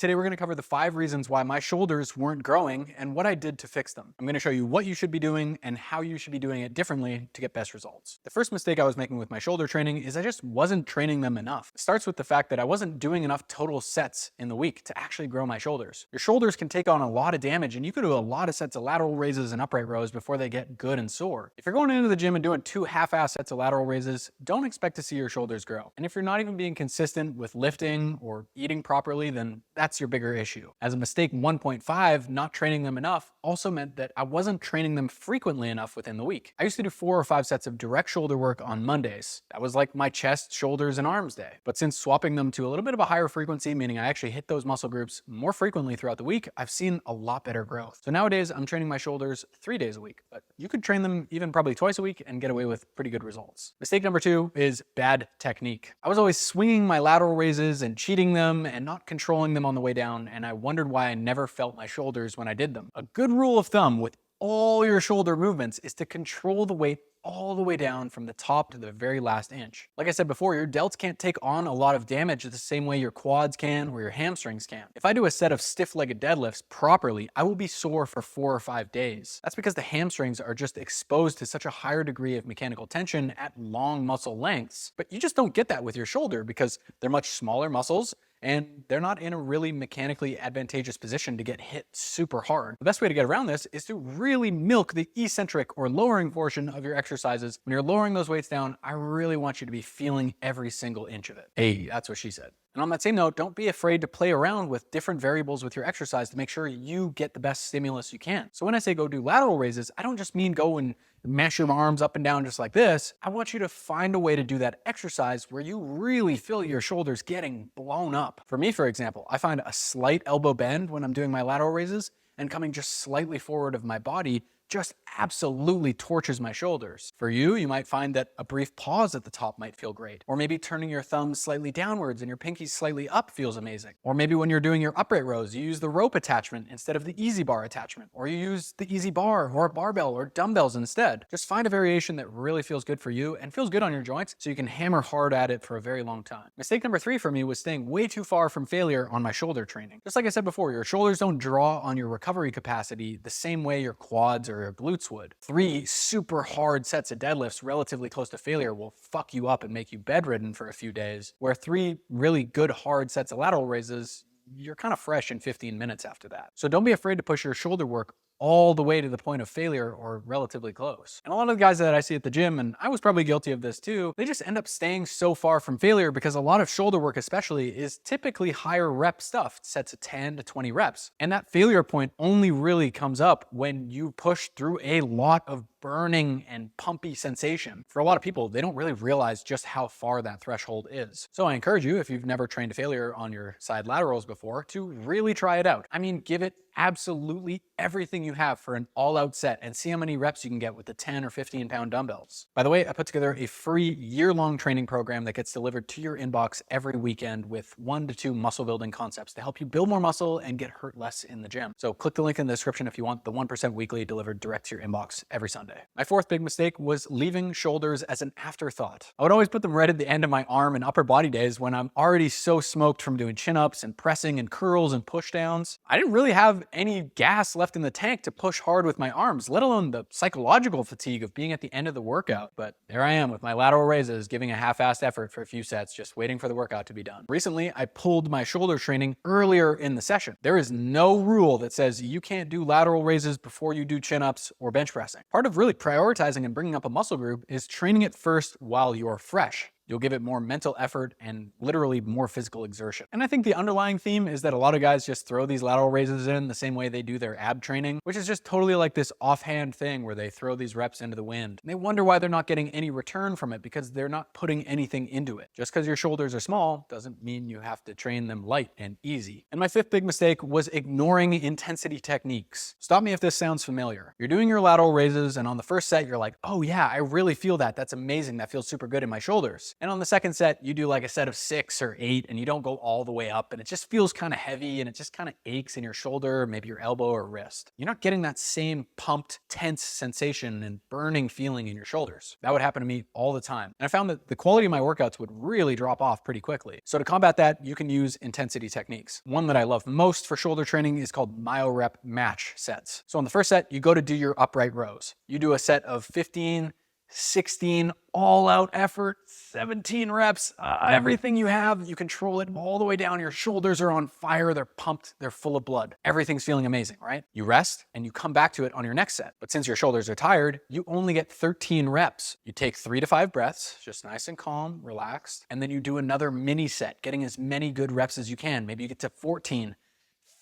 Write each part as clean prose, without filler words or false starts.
Today we're going to cover the 5 reasons why my shoulders weren't growing and what I did to fix them. I'm going to show you what you should be doing and how you should be doing it differently to get best results. The first mistake I was making with my shoulder training is I just wasn't training them enough. It starts with the fact that I wasn't doing enough total sets in the week to actually grow my shoulders. Your shoulders can take on a lot of damage and you can do a lot of sets of lateral raises and upright rows before they get good and sore. If you're going into the gym and doing 2 half-ass sets of lateral raises, don't expect to see your shoulders grow. And if you're not even being consistent with lifting or eating properly, then that's your bigger issue. As a mistake 1.5, not training them enough also meant that I wasn't training them frequently enough within the week. I used to do 4 or 5 sets of direct shoulder work on Mondays. That was like my chest, shoulders, and arms day. But since swapping them to a little bit of a higher frequency, meaning I actually hit those muscle groups more frequently throughout the week, I've seen a lot better growth. So nowadays I'm training my shoulders 3 days a week, but you could train them even probably twice a week and get away with pretty good results. Mistake number 2 is bad technique. I was always swinging my lateral raises and cheating them and not controlling them on the way down, and I wondered why I never felt my shoulders when I did them. A good rule of thumb with all your shoulder movements is to control the weight all the way down from the top to the very last inch. Like I said before, your delts can't take on a lot of damage the same way your quads can or your hamstrings can. If I do a set of stiff-legged deadlifts properly, I will be sore for 4 or 5 days. That's because the hamstrings are just exposed to such a higher degree of mechanical tension at long muscle lengths. But you just don't get that with your shoulder because they're much smaller muscles and they're not in a really mechanically advantageous position to get hit super hard. The best way to get around this is to really milk the eccentric or lowering portion of your exercises. When you're lowering those weights down, I really want you to be feeling every single inch of it. Hey, that's what she said. And on that same note, don't be afraid to play around with different variables with your exercise to make sure you get the best stimulus you can. So when I say go do lateral raises, I don't just mean go and mash your arms up and down just like this. I want you to find a way to do that exercise where you really feel your shoulders getting blown up. For me, for example, I find a slight elbow bend when I'm doing my lateral raises and coming just slightly forward of my body just absolutely torches my shoulders. For you, you might find that a brief pause at the top might feel great. Or maybe turning your thumbs slightly downwards and your pinkies slightly up feels amazing. Or maybe when you're doing your upright rows, you use the rope attachment instead of the easy bar attachment. Or you use the easy bar or a barbell or dumbbells instead. Just find a variation that really feels good for you and feels good on your joints so you can hammer hard at it for a very long time. Mistake number 3 for me was staying way too far from failure on my shoulder training. Just like I said before, your shoulders don't draw on your recovery capacity the same way your quads or your glutes would. 3 super hard sets of deadlifts relatively close to failure will fuck you up and make you bedridden for a few days, where 3 really good hard sets of lateral raises, you're kind of fresh in 15 minutes after that. So don't be afraid to push your shoulder work all the way to the point of failure or relatively close. And a lot of the guys that I see at the gym, and I was probably guilty of this too, they just end up staying so far from failure because a lot of shoulder work especially is typically higher rep stuff, sets of 10 to 20 reps. And that failure point only really comes up when you push through a lot of burning and pumpy sensation. For a lot of people, they don't really realize just how far that threshold is. So I encourage you, if you've never trained to failure on your side laterals before, to really try it out. I mean, give it absolutely everything you have for an all-out set and see how many reps you can get with the 10 or 15 pound dumbbells. By the way, I put together a free year-long training program that gets delivered to your inbox every weekend with 1 to 2 muscle building concepts to help you build more muscle and get hurt less in the gym. So click the link in the description if you want the 1% weekly delivered direct to your inbox every Sunday. My 4th big mistake was leaving shoulders as an afterthought. I would always put them right at the end of my arm and upper body days when I'm already so smoked from doing chin-ups and pressing and curls and push-downs. I didn't really have any gas left in the tank to push hard with my arms, let alone the psychological fatigue of being at the end of the workout. But there I am with my lateral raises, giving a half-assed effort for a few sets, just waiting for the workout to be done. Recently, I pulled my shoulder training earlier in the session. There is no rule that says you can't do lateral raises before you do chin-ups or bench pressing. Part of really prioritizing and bringing up a muscle group is training it first while you're fresh. You'll give it more mental effort and literally more physical exertion. And I think the underlying theme is that a lot of guys just throw these lateral raises in the same way they do their ab training, which is just totally like this offhand thing where they throw these reps into the wind. And they wonder why they're not getting any return from it because they're not putting anything into it. Just because your shoulders are small doesn't mean you have to train them light and easy. And my 5th big mistake was ignoring intensity techniques. Stop me if this sounds familiar. You're doing your lateral raises and on the first set you're like, oh yeah, I really feel that. That's amazing. That feels super good in my shoulders. And on the second set, you do like a set of 6 or 8 and you don't go all the way up and it just feels kind of heavy and it just kind of aches in your shoulder, maybe your elbow or wrist. You're not getting that same pumped, tense sensation and burning feeling in your shoulders. That would happen to me all the time. And I found that the quality of my workouts would really drop off pretty quickly. So to combat that, you can use intensity techniques. One that I love most for shoulder training is called myo-rep match sets. So on the first set, you go to do your upright rows. You do a set of 15, 16, all out effort, 17 reps, everything you have, you control it all the way down. Your shoulders are on fire, they're pumped, they're full of blood. Everything's feeling amazing, right? You rest and you come back to it on your next set. But since your shoulders are tired, you only get 13 reps. You take 3 to 5 breaths, just nice and calm, relaxed, and then you do another mini set, getting as many good reps as you can. Maybe you get to 14,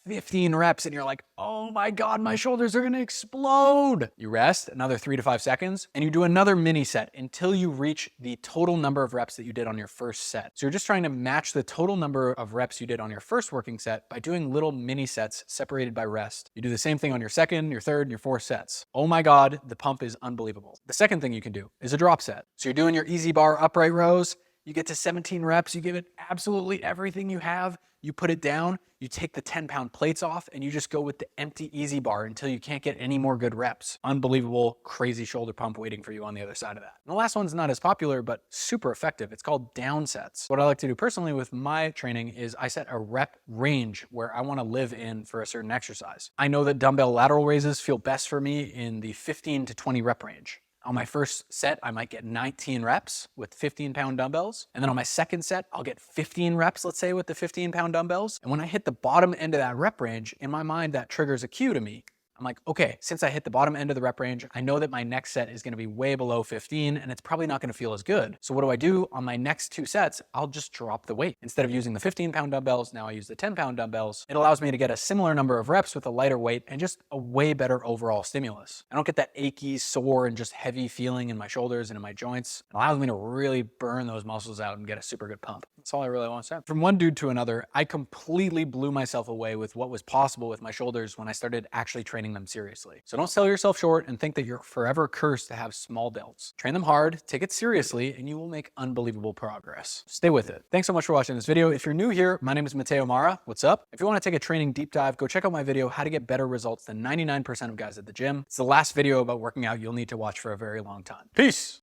15 reps and you're like, oh my God, my shoulders are gonna explode. You rest another 3 to 5 seconds and you do another mini set until you reach the total number of reps that you did on your first set. So you're just trying to match the total number of reps you did on your first working set by doing little mini sets separated by rest. You do the same thing on your second, your third, and your fourth sets. Oh my God, the pump is unbelievable. The second thing you can do is a drop set. So you're doing your easy bar upright rows, you get to 17 reps, you give it absolutely everything you have, you put it down, you take the 10-pound plates off, and you just go with the empty easy bar until you can't get any more good reps. Unbelievable, crazy shoulder pump waiting for you on the other side of that. And the last one's not as popular, but super effective. It's called down sets. What I like to do personally with my training is I set a rep range where I want to live in for a certain exercise. I know that dumbbell lateral raises feel best for me in the 15 to 20 rep range. On my first set, I might get 19 reps with 15-pound dumbbells. And then on my second set, I'll get 15 reps, let's say, with the 15-pound dumbbells. And when I hit the bottom end of that rep range, in my mind, that triggers a cue to me. I'm like, okay, since I hit the bottom end of the rep range, I know that my next set is gonna be way below 15 and it's probably not gonna feel as good. So what do I do on my next 2 sets? I'll just drop the weight. Instead of using the 15-pound dumbbells, now I use the 10-pound dumbbells. It allows me to get a similar number of reps with a lighter weight and just a way better overall stimulus. I don't get that achy, sore, and just heavy feeling in my shoulders and in my joints. It allows me to really burn those muscles out and get a super good pump. That's all I really want to say. From one dude to another, I completely blew myself away with what was possible with my shoulders when I started actually training them seriously. So don't sell yourself short and think that you're forever cursed to have small delts. Train them hard, take it seriously, and you will make unbelievable progress. Stay with it. Thanks so much for watching this video. If you're new here, my name is Mateo Mara. What's up? If you want to take a training deep dive, go check out my video, How to Get Better Results Than 99% of Guys at the Gym. It's the last video about working out you'll need to watch for a very long time. Peace.